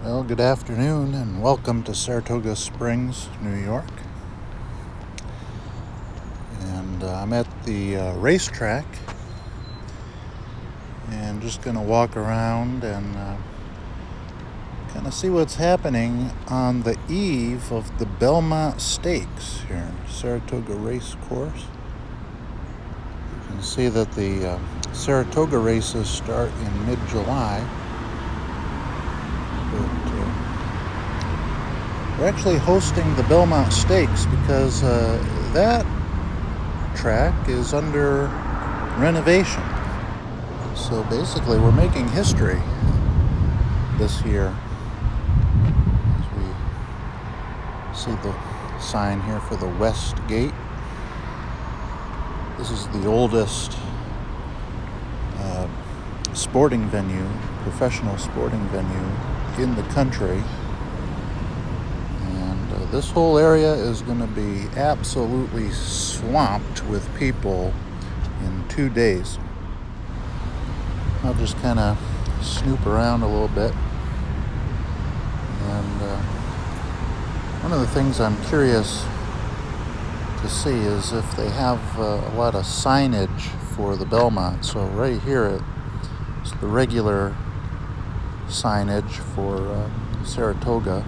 Well, good afternoon and welcome to Saratoga Springs, New York. And I'm at the racetrack and just going to walk around and kind of see what's happening on the eve of the Belmont Stakes here, Saratoga Race Course. You can see that the Saratoga races start in mid-July. We're actually hosting the Belmont Stakes because that track is under renovation. So basically we're making history this year. As we see the sign here for the West Gate. This is the oldest sporting venue, professional sporting venue in the country. This whole area is going to be absolutely swamped with people in 2 days. I'll just kind of snoop around a little bit. And one of the things I'm curious to see is if they have a lot of signage for the Belmont. So right here it's the regular signage for Saratoga.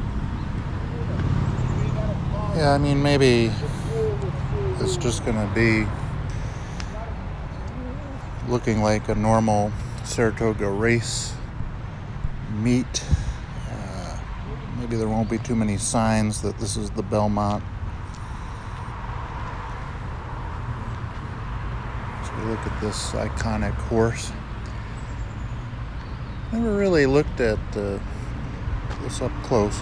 Yeah, I mean, maybe it's just going to be looking like a normal Saratoga race meet. Maybe there won't be too many signs that this is the Belmont. So we look at this iconic horse. Never really looked at this up close.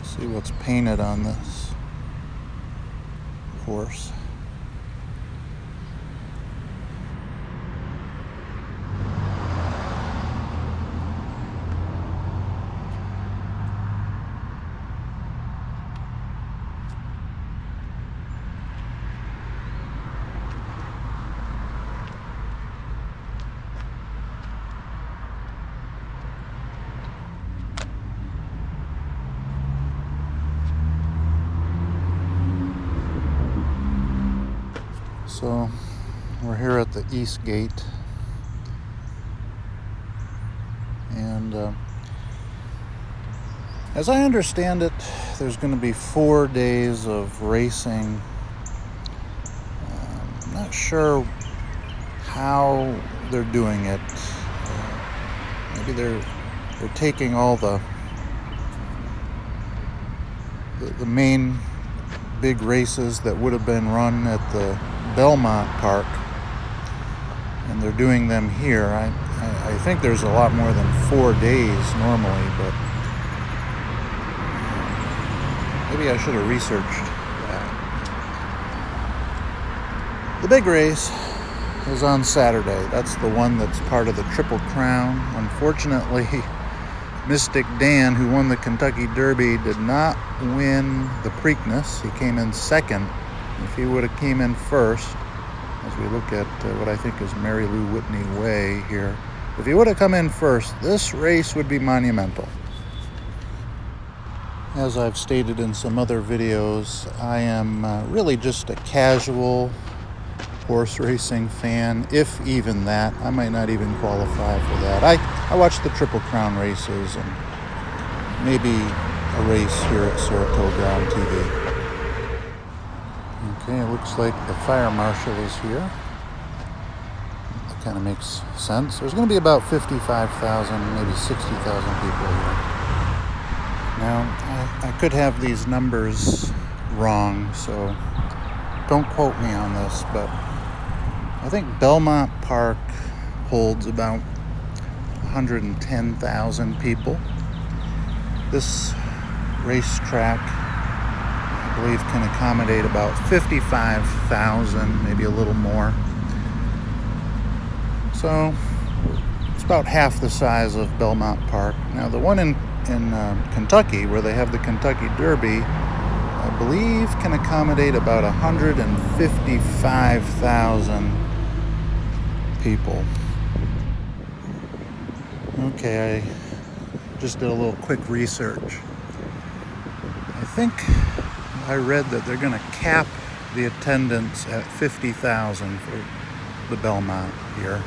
See what's painted on this horse. So we're here at the East Gate, and as I understand it, there's going to be 4 days of racing. I'm not sure how they're doing it. Maybe they're taking all the main big races that would have been run at the Belmont Park, and they're doing them here. I think there's a lot more than 4 days normally, but maybe I should have researched that. The big race is on Saturday. That's the one that's part of the Triple Crown. Unfortunately, Mystic Dan, who won the Kentucky Derby, did not win the Preakness. He came in second. If he would have came in first, as we look at what I think is Mary Lou Whitney Way here, if he would have come in first, this race would be monumental. As I've stated in some other videos, I am really just a casual horse racing fan, if even that. I might not even qualify for that. I watch the Triple Crown races and maybe a race here at Saratoga on TV. Okay, it looks like the fire marshal is here. That kind of makes sense. There's going to be about 55,000, maybe 60,000 people here. Now, I could have these numbers wrong, so don't quote me on this, but I think Belmont Park holds about 110,000 people. This racetrack, I believe, can accommodate about 55,000, maybe a little more. So it's about half the size of Belmont Park. Now the one in Kentucky, where they have the Kentucky Derby, I believe can accommodate about 155,000 people. Okay, I just did a little quick research. I think I read that they're going to cap the attendance at 50,000 for the Belmont here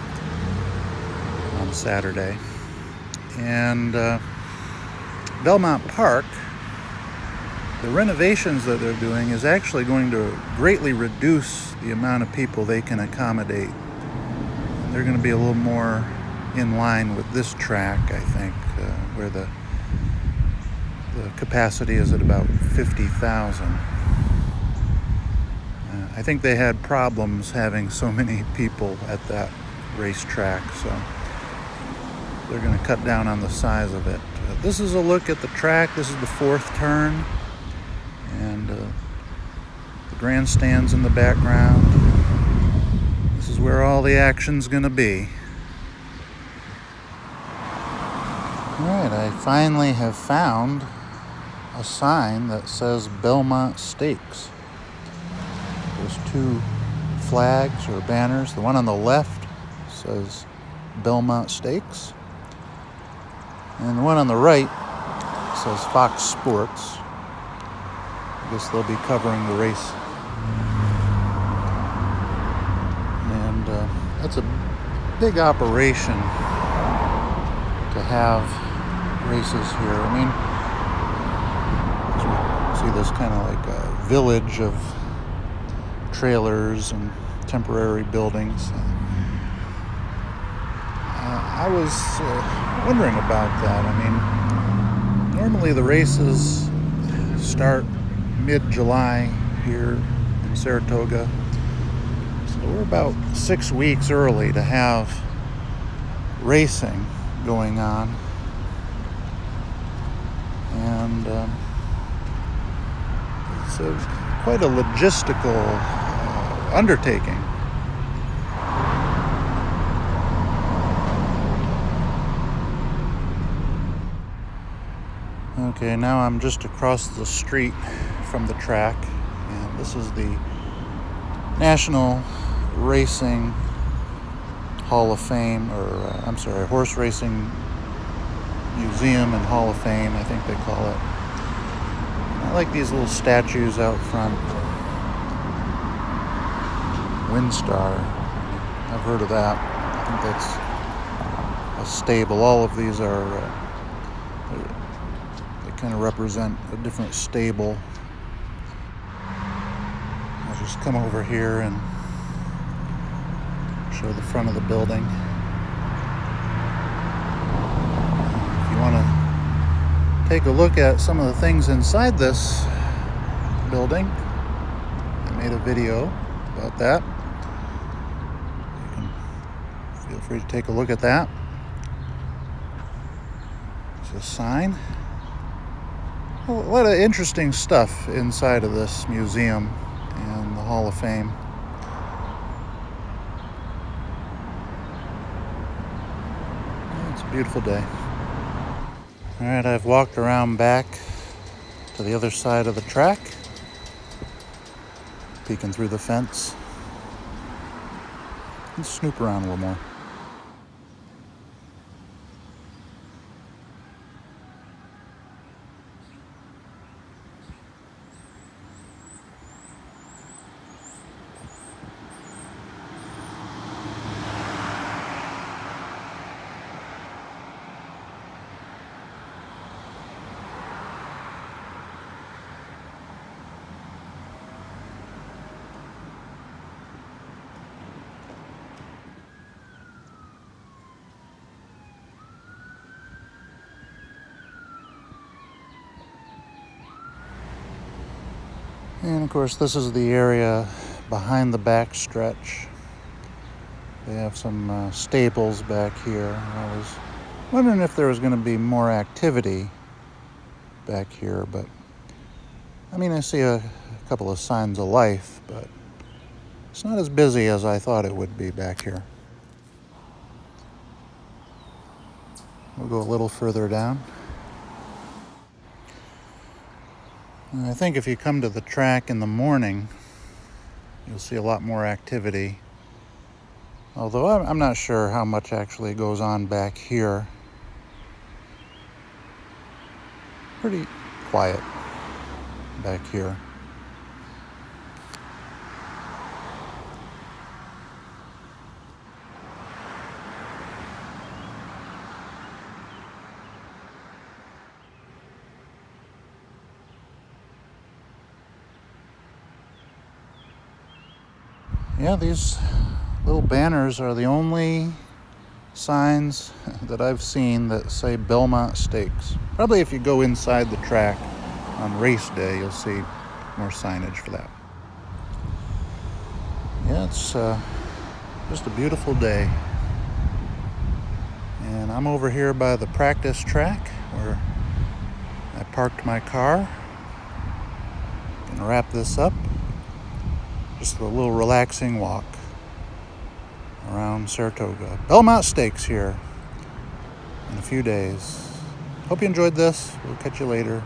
on Saturday. And Belmont Park, the renovations that they're doing is actually going to greatly reduce the amount of people they can accommodate. And they're going to be a little more in line with this track, I think, where the capacity is at about 50,000. I think they had problems having so many people at that racetrack, so they're going to cut down on the size of it. This is a look at the track. This is the fourth turn, and the grandstand's in the background. This is where all the action's going to be. Alright, I finally have found a sign that says Belmont Stakes. There's two flags or banners. The one on the left says Belmont Stakes, and the one on the right says Fox Sports. I guess they'll be covering the race. And that's a big operation to have races here. I mean, as we see this kind of like a village of trailers and temporary buildings. I was wondering about that. I mean, normally the races start mid-July here in Saratoga, so we're about 6 weeks early to have racing going on, and it's quite a logistical undertaking. Okay, now I'm just across the street from the track, and this is the National Racing Hall of Fame, or Horse Racing Museum and Hall of Fame, I think they call it. I like these little statues out front. Windstar, I've heard of that. I think that's a stable. All of these are, they kind of represent a different stable. I'll just come over here and show the front of the building. If you want to take a look at some of the things inside this building, I made a video about that. You can feel free to take a look at that. There's a sign. A lot of interesting stuff inside of this museum and the Hall of Fame. It's a beautiful day. All right, I've walked around back to the other side of the track, peeking through the fence. Let's snoop around a little more. And of course, this is the area behind the back stretch. They have some stables back here. I was wondering if there was going to be more activity back here, but I mean, I see a couple of signs of life, but it's not as busy as I thought it would be back here. We'll go a little further down. And I think if you come to the track in the morning, you'll see a lot more activity. Although I'm not sure how much actually goes on back here pretty quiet back here. Yeah, these little banners are the only signs that I've seen that say Belmont Stakes. Probably if you go inside the track on race day, you'll see more signage for that. Yeah, it's just a beautiful day. And I'm over here by the practice track where I parked my car. Gonna wrap this up. Just a little relaxing walk around Saratoga. Belmont Stakes here in a few days. Hope you enjoyed this. We'll catch you later.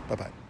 Bye-bye.